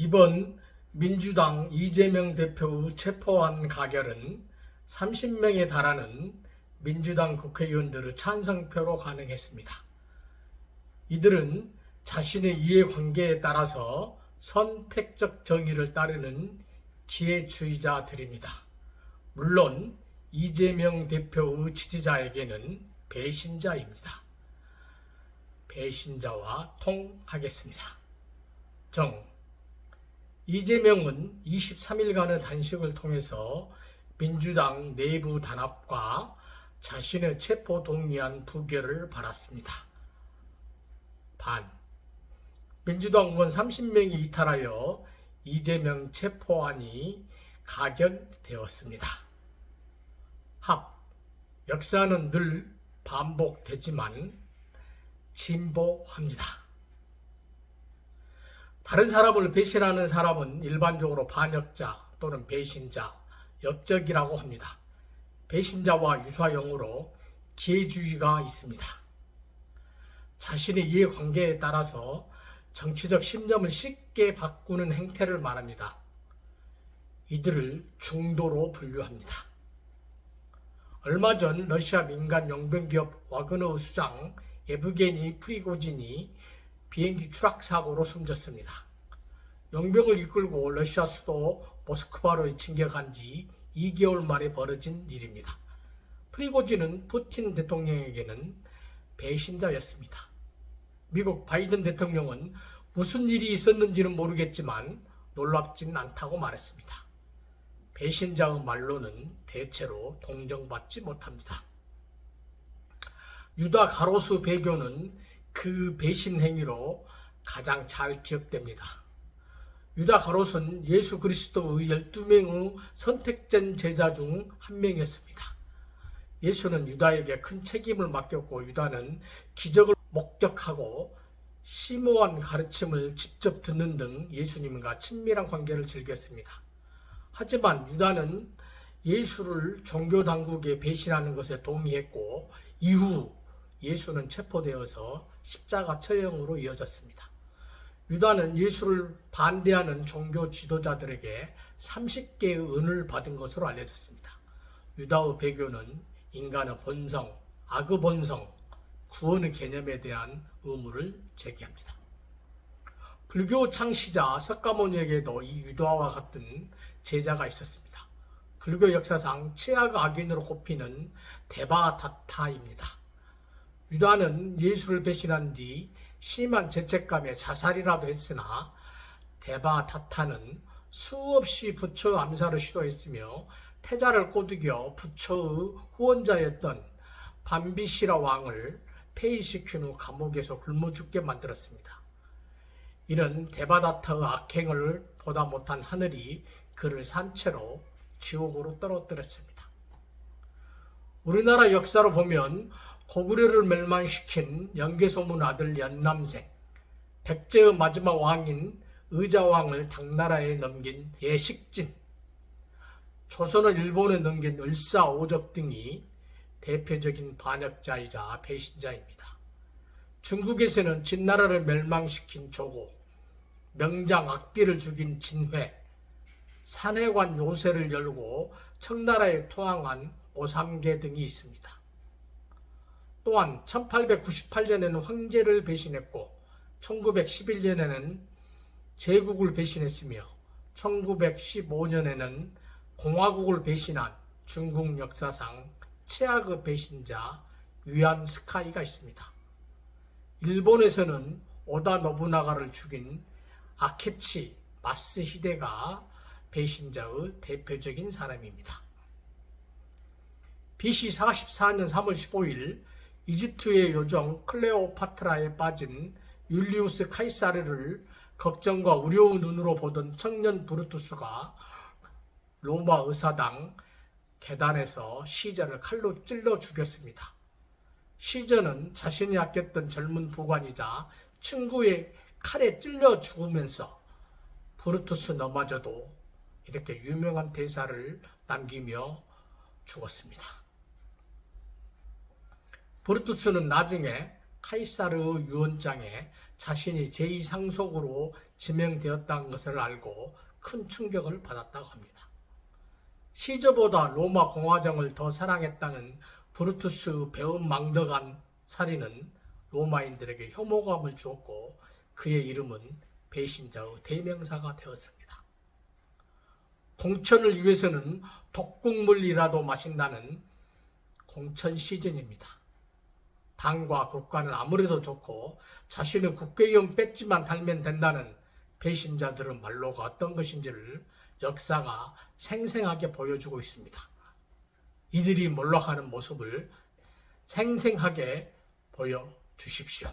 이번 민주당 이재명 대표의 체포안 가결은 30명에 달하는 민주당 국회의원들의 찬성표로 가능했습니다. 이들은 자신의 이해관계에 따라서 선택적 정의를 따르는 기회주의자들입니다. 물론 이재명 대표의 지지자에게는 배신자입니다. 배신자와 통하겠습니다. 정. 이재명은 23일간의 단식을 통해서 민주당 내부 단합과 자신의 체포 동의안 부결을 받았습니다. 반. 민주당 의원 30명이 이탈하여 이재명 체포안이 가결되었습니다. 합. 역사는 늘 반복되지만 진보합니다. 다른 사람을 배신하는 사람은 일반적으로 반역자 또는 배신자, 역적이라고 합니다. 배신자와 유사형으로 기회주의가 있습니다. 자신의 이해관계에 따라서 정치적 신념을 쉽게 바꾸는 행태를 말합니다. 이들을 중도로 분류합니다. 얼마 전 러시아 민간 용병기업 와그너 수장 예브게니 프리고진이 비행기 추락 사고로 숨졌습니다. 용병을 이끌고 러시아 수도 모스크바로 진격한 지 2개월 만에 벌어진 일입니다. 프리고진은 푸틴 대통령에게는 배신자였습니다. 미국 바이든 대통령은 무슨 일이 있었는지는 모르겠지만 놀랍진 않다고 말했습니다. 배신자의 말로는 대체로 동정받지 못합니다. 유다 가로수 배교는 그 배신 행위로 가장 잘 기억됩니다. 유다 가롯은 예수 그리스도의 12명의 선택된 제자 중 한 명이었습니다. 예수는 유다에게 큰 책임을 맡겼고 유다는 기적을 목격하고 심오한 가르침을 직접 듣는 등 예수님과 친밀한 관계를 즐겼습니다. 하지만 유다는 예수를 종교당국에 배신하는 것에 동의했고 이후 예수는 체포되어서 십자가 처형으로 이어졌습니다. 유다는 예수를 반대하는 종교 지도자들에게 30개의 은을 받은 것으로 알려졌습니다. 유다의 배교는 인간의 본성, 악의 본성, 구원의 개념에 대한 의무를 제기합니다. 불교 창시자 석가모니에게도 이 유다와 같은 제자가 있었습니다. 불교 역사상 최악의 악인으로 꼽히는 데바다타입니다. 유다는 예수를 배신한 뒤 심한 죄책감에 자살이라도 했으나 데바다타는 수없이 부처 암살을 시도했으며 태자를 꼬드겨 부처의 후원자였던 밤비시라 왕을 폐위시킨 후 감옥에서 굶어 죽게 만들었습니다. 이런 데바다타의 악행을 보다 못한 하늘이 그를 산채로 지옥으로 떨어뜨렸습니다. 우리나라 역사로 보면 고구려를 멸망시킨 연개소문 아들 연남생, 백제의 마지막 왕인 의자왕을 당나라에 넘긴 예식진, 조선을 일본에 넘긴 을사오적 등이 대표적인 반역자이자 배신자입니다. 중국에서는 진나라를 멸망시킨 조고, 명장 악비를 죽인 진회, 산해관 요새를 열고 청나라에 투항한 오삼계 등이 있습니다. 또한 1898년에는 황제를 배신했고 1911년에는 제국을 배신했으며 1915년에는 공화국을 배신한 중국 역사상 최악의 배신자 위안 스카이가 있습니다. 일본에서는 오다 노부나가를 죽인 아케치 마스히데가 배신자의 대표적인 사람입니다. BC 44년 3월 15일 이집트의 요정 클레오파트라에 빠진 율리우스 카이사르를 걱정과 우려의 눈으로 보던 청년 브루투스가 로마 의사당 계단에서 시저를 칼로 찔러 죽였습니다. 시저는 자신이 아꼈던 젊은 부관이자 친구의 칼에 찔려 죽으면서 브루투스 너마저도 이렇게 유명한 대사를 남기며 죽었습니다. 브루투스는 나중에 카이사르 유언장에 자신이 제2상속으로 지명되었다는 것을 알고 큰 충격을 받았다고 합니다. 시저보다 로마 공화정을 더 사랑했다는 브루투스 배은망덕한 살인은 로마인들에게 혐오감을 주었고 그의 이름은 배신자의 대명사가 되었습니다. 공천을 위해서는 독국물이라도 마신다는 공천 시즌입니다. 당과 국가는 아무래도 좋고 자신의 국회의원 배지만 달면 된다는 배신자들의 말로가 어떤 것인지를 역사가 생생하게 보여주고 있습니다. 이들이 몰락하는 모습을 생생하게 보여주십시오.